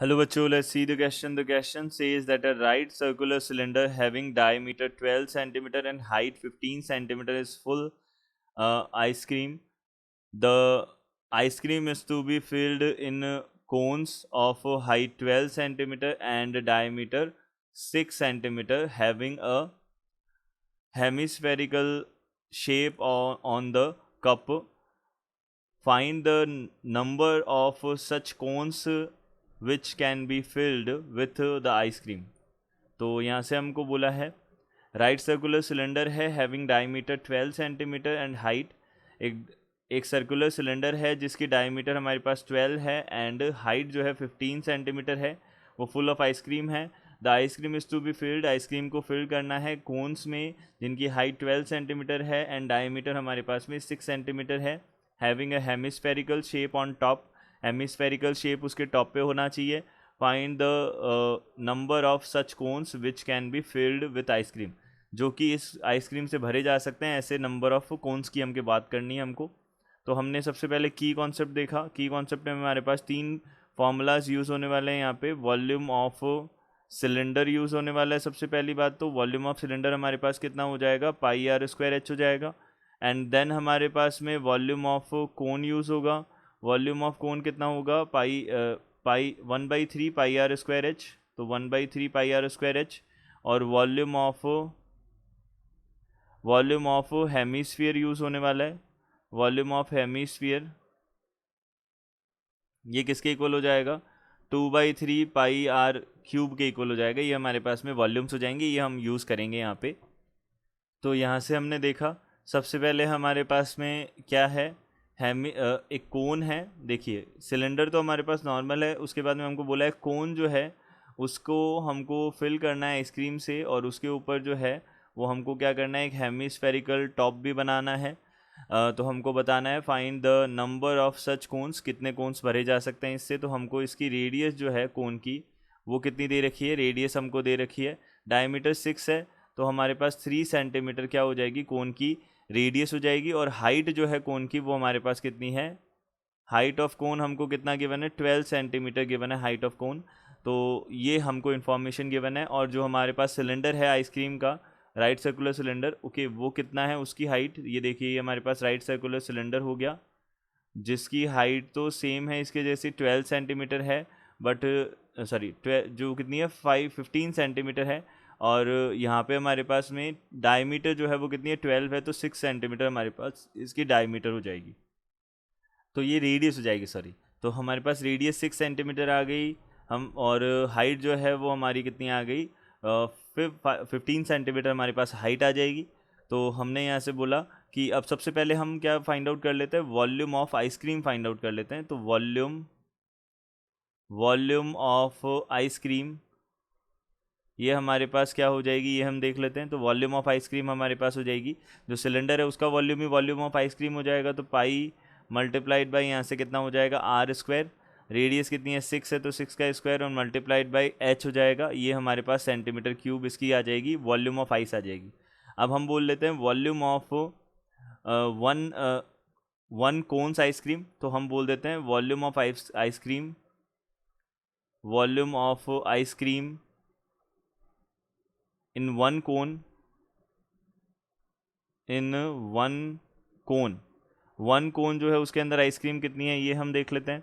Hello bachcho, let's see the question. The question says that a right circular cylinder having diameter 12 centimeter and height 15 centimeter is full ice cream. The ice cream is to be filled in cones of height 12 centimeter and diameter 6 centimeter having a hemispherical shape on the cup. Find the number of such cones which can be filled with the ice cream. तो यहाँ से हमको बोला है right circular cylinder है having diameter 12 centimetre and height. एक एक circular cylinder है जिसकी डायमीटर हमारे पास 12 है एंड हाइट जो है 15 सेंटीमीटर है। वो फुल ऑफ आइसक्रीम है। The ice cream is to be filled, ice cream को फिल करना है कोन्स में जिनकी हाइट 12 सेंटीमीटर है एंड डायमीटर हमारे पास में 6 सेंटीमीटर है। Having a hemispherical shape on top, hemispherical shape उसके टॉप पे होना चाहिए। Find the number of such cones which can be filled with ice cream, जो कि इस आइसक्रीम से भरे जा सकते हैं। ऐसे नंबर ऑफ कोन्स की हमको बात करनी है हमको। तो हमने सबसे पहले की कॉन्सेप्ट देखा। की कॉन्सेप्ट में हमारे पास तीन फॉर्मूलाज यूज़ होने वाले हैं। यहाँ पे वॉल्यूम ऑफ सिलेंडर यूज़ होने वाला है। सबसे पहली बात तो वॉल्यूम ऑफ सिलेंडर हमारे पास कितना हो जाएगा, पाई आर स्क्वायर एच हो जाएगा। एंड देन हमारे पास में वॉल्यूम ऑफ कोन यूज़ होगा। वॉल्यूम ऑफ कोन कितना होगा, पाई 1/3 पाई आर स्क्वायर एच, तो 1/3 पाई आर स्क्वायर एच। और वॉल्यूम ऑफ हेमीस्फीयर यूज़ होने वाला है। वॉल्यूम ऑफ हेमीस्फीयर ये किसके इक्वल हो जाएगा, 2/3 पाई आर क्यूब के इक्वल हो जाएगा। ये हमारे पास में वॉल्यूम्स हो जाएंगे, ये हम यूज़ करेंगे यहाँ पे। तो यहाँ से हमने देखा सबसे पहले हमारे पास में क्या है, एक कोन है। देखिए सिलेंडर तो हमारे पास नॉर्मल है, उसके बाद में हमको बोला है कोन जो है उसको हमको फिल करना है आइसक्रीम से, और उसके ऊपर जो है वो हमको क्या करना है, एक हेमीस्फेरिकल टॉप भी बनाना है। तो हमको बताना है find the number of such cons, कितने कोन्स भरे जा सकते हैं इससे। तो हमको इसकी रेडियस जो है कोन की वो कितनी दे रखी है, रेडियस हमको दे रखी है डायमीटर 6 है। तो हमारे पास 3 सेंटीमीटर क्या हो जाएगी, कोन की रेडियस हो जाएगी। और हाइट जो है कोन की वो हमारे पास कितनी है, हाइट ऑफ कोन हमको कितना गिवन है, 12 सेंटीमीटर गिवन है हाइट ऑफ कोन। तो ये हमको इन्फॉर्मेशन गिवन है। और जो हमारे पास सिलेंडर है आइसक्रीम का, राइट सर्कुलर सिलेंडर, ओके, वो कितना है उसकी हाइट, ये देखिए ये हमारे पास राइट सर्कुलर सिलेंडर हो गया जिसकी हाइट तो सेम है इसके जैसे 12 सेंटीमीटर है। बट सॉरी जो कितनी है 15 सेंटीमीटर है। और यहाँ पे हमारे पास में डायमीटर जो है वो कितनी है, 12 है, तो 6 सेंटीमीटर हमारे पास इसकी डायमीटर हो जाएगी। तो ये रेडियस हो जाएगी, सॉरी। तो हमारे पास रेडियस 6 सेंटीमीटर आ गई हम, और हाइट जो है वो हमारी कितनी आ गई, 15 सेंटीमीटर हमारे पास हाइट आ जाएगी। तो हमने यहाँ से बोला कि अब सबसे पहले हम क्या फाइंड आउट कर लेते हैं, volume of ice cream find out कर लेते हैं। तो वॉल्यूम ऑफ आइसक्रीम ये हमारे पास क्या हो जाएगी, ये हम देख लेते हैं। तो वॉल्यूम ऑफ आइसक्रीम हमारे पास हो जाएगी, जो सिलेंडर है उसका volume he volume of ice cream हो जाएगा। तो पाई मल्टीप्लाइड बाई यहाँ से कितना हो जाएगा, आर स्क्वायर। रेडियस कितनी है, 6 है, तो 6 का स्क्वायर और मल्टीप्लाइड बाई एच हो जाएगा। ये हमारे पास सेंटीमीटर क्यूब इसकी आ जाएगी, वॉल्यूम ऑफ आइस आ जाएगी। अब हम बोल लेते हैं volume of one one cones ice cream. तो हम बोल देते हैं volume of ice cream, volume of ice cream in one cone, in one cone. One cone जो है उसके अंदर आइसक्रीम कितनी है ये हम देख लेते हैं।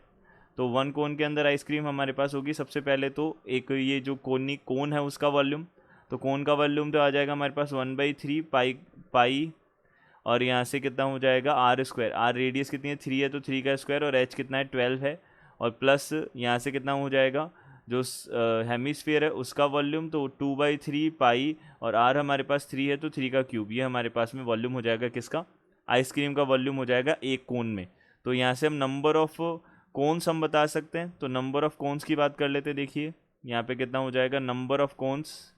तो वन कोन के अंदर आइसक्रीम हमारे पास होगी सबसे पहले तो एक ये जो कोन है उसका वॉल्यूम। तो कोन का वॉल्यूम तो आ जाएगा हमारे पास 1/3 पाई और यहाँ से कितना हो जाएगा, आर स्क्वायर। आर रेडियस कितनी है, 3 है, तो 3 का स्क्वायर, और एच कितना है, 12 है। और प्लस यहाँ से कितना हो जाएगा, जो हेमिस्फीयर है उसका वॉल्यूम, तो 2/3 पाई, और आर हमारे पास 3 है, तो 3 का क्यूब। ये हमारे पास में वॉल्यूम हो जाएगा किसका, आइसक्रीम का वॉल्यूम हो जाएगा एक कोन में। तो यहाँ से हम नंबर ऑफ कोन्स हम बता सकते हैं। तो नंबर ऑफ कोन्स की बात कर लेते हैं। देखिए यहाँ पे कितना हो जाएगा, number of cones,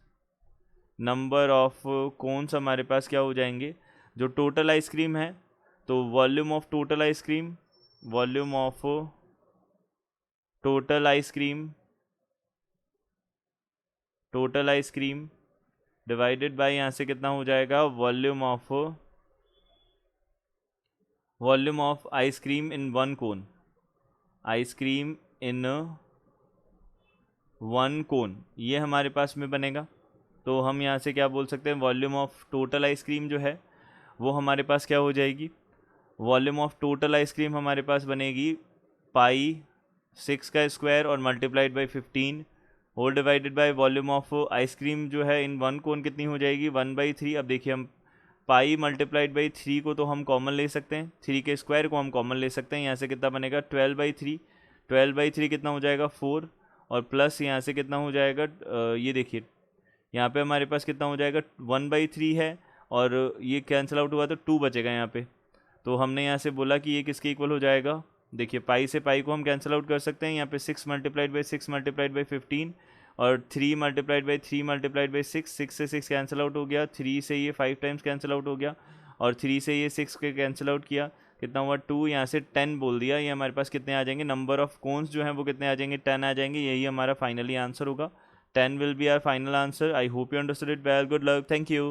number of cones हमारे पास क्या हो जाएंगे, जो टोटल आइसक्रीम है। तो volume of total ice cream, volume of total ice cream, total ice cream divided by यहाँ से कितना हो जाएगा, volume of ice cream in one cone, ice cream in one कोन, ये हमारे पास में बनेगा। तो हम यहाँ से क्या बोल सकते हैं, वॉल्यूम ऑफ टोटल आइसक्रीम जो है वो हमारे पास क्या हो जाएगी, वॉल्यूम ऑफ टोटल आइसक्रीम हमारे पास बनेगी पाई 6 का स्क्वायर और multiplied by 15 whole divided by volume of ice cream जो है इन वन कोन कितनी हो जाएगी 1/3। अब देखिए हम पाई मल्टीप्लाइड बाई 3 को तो हम कॉमन ले सकते हैं, 3 के स्क्वायर को हम कॉमन ले सकते हैं, यहाँ से कितना बनेगा 12/3, 12/3 कितना हो जाएगा 4, और प्लस यहाँ से कितना हो जाएगा ये देखिए यहाँ पे हमारे पास कितना हो जाएगा 1/3 है, और ये कैंसिल आउट हुआ तो 2 बचेगा यहाँ पे। तो हमने यहाँ से बोला कि ये किसके इक्वल हो जाएगा, देखिए पाई से पाई को हम कैंसिल आउट कर सकते हैं, यहाँ पे 6 मल्टीप्लाइड बाई 6 मल्टीप्लाइड बाई 15 और 3 मल्टीप्लाइड बाई 3 मल्टीप्लाइड बाई 6, 6 से 6 कैंसिल आउट हो गया, 3 से ये 5 टाइम्स कैंसिल आउट हो गया, और 3 से ये 6 के कैंसिल आउट किया, कितना हुआ 2, यहाँ से 10 बोल दिया। ये हमारे पास कितने आ जाएंगे, नंबर ऑफ कोन्स जो हैं वो कितने आ जाएंगे 10 आ जाएंगे, यही हमारा फाइनली आंसर होगा। 10 will be our final answer. I hope you understood it well. Good luck. Thank you.